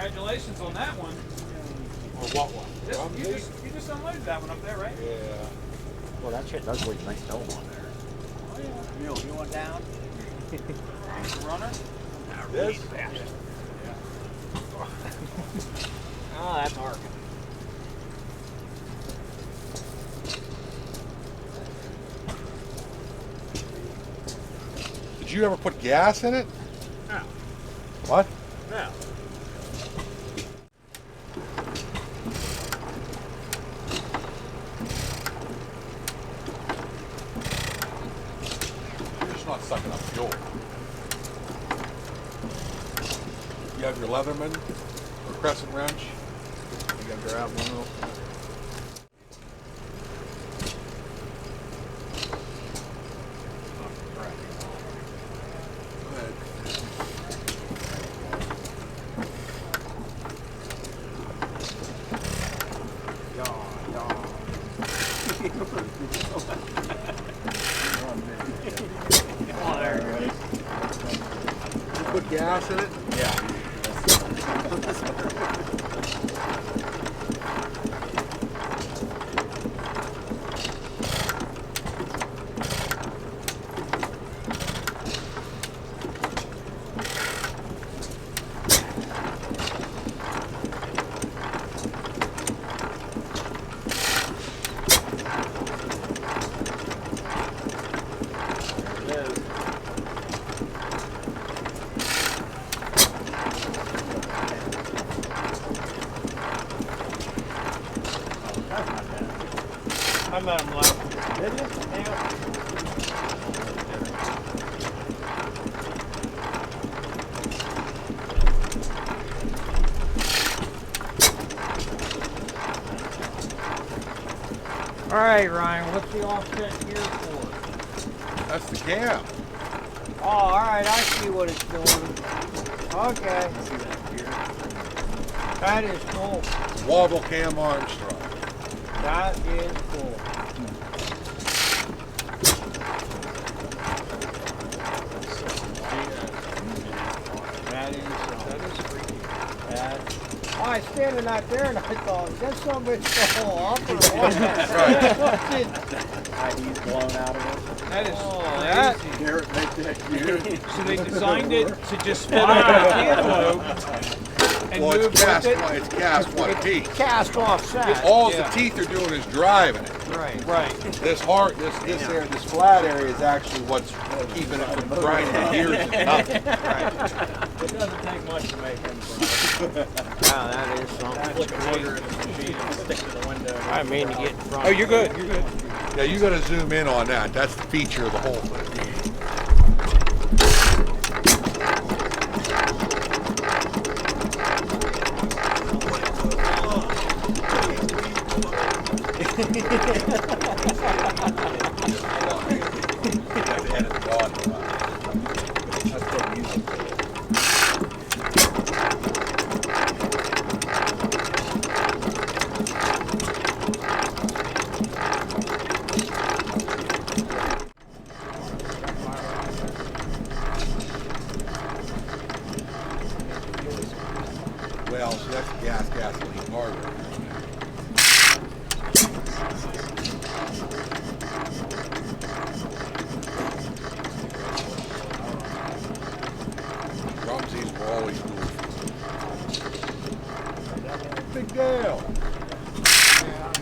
Congratulations on that one. Or what one? You just unloaded that one up there, right? Yeah. Well, that shit does leave a nice dome on there. Oh yeah. You want down? The runner? This? Yeah. Oh, that's hard. Did you ever put gas in it? No. What? No. You're just not sucking up fuel. You have your Leatherman or crescent wrench. You got your out one. Oh, there it goes. You put gas in it? Yeah. I met him last. Did you? Yeah. All right, Ryan, what's the offset here for? That's the cam. Oh, all right, I see what it's doing. Okay. That is cool. Wobble cam Armstrong. That is cool. That is freaky. I was standing out there and I thought, is that somebody still up or what? ID's blown out of it. That is that- crazy. Garrett, make that huge. So they designed it to just fit on the envelope and Well, move it's cast, with it. it's cast one teeth. Cast offset. All Yeah. the teeth are doing is driving it. Right. Right. This area, this flat area is actually what's keeping it from grinding the gears into nothing. It doesn't take much to make him cry. Wow, that is something. Flick a motor in the machine and stick to the window. I didn't mean to get in front. Oh, you're good. You're good. Yeah, you got to zoom in on that. That's the feature of the whole thing. Well, so that's gasoline carburetor. Rumsies were always cool. Big deal. Yeah.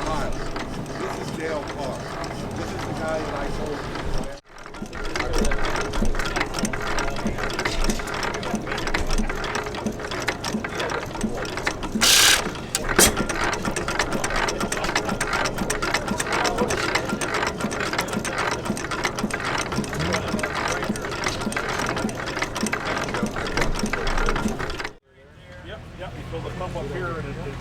Tyler, this is Dale Clark. This is the guy that I told you. Yep, you fill the pump up here and it drains.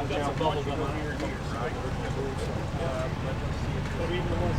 That's a bubble going here, right? But even the one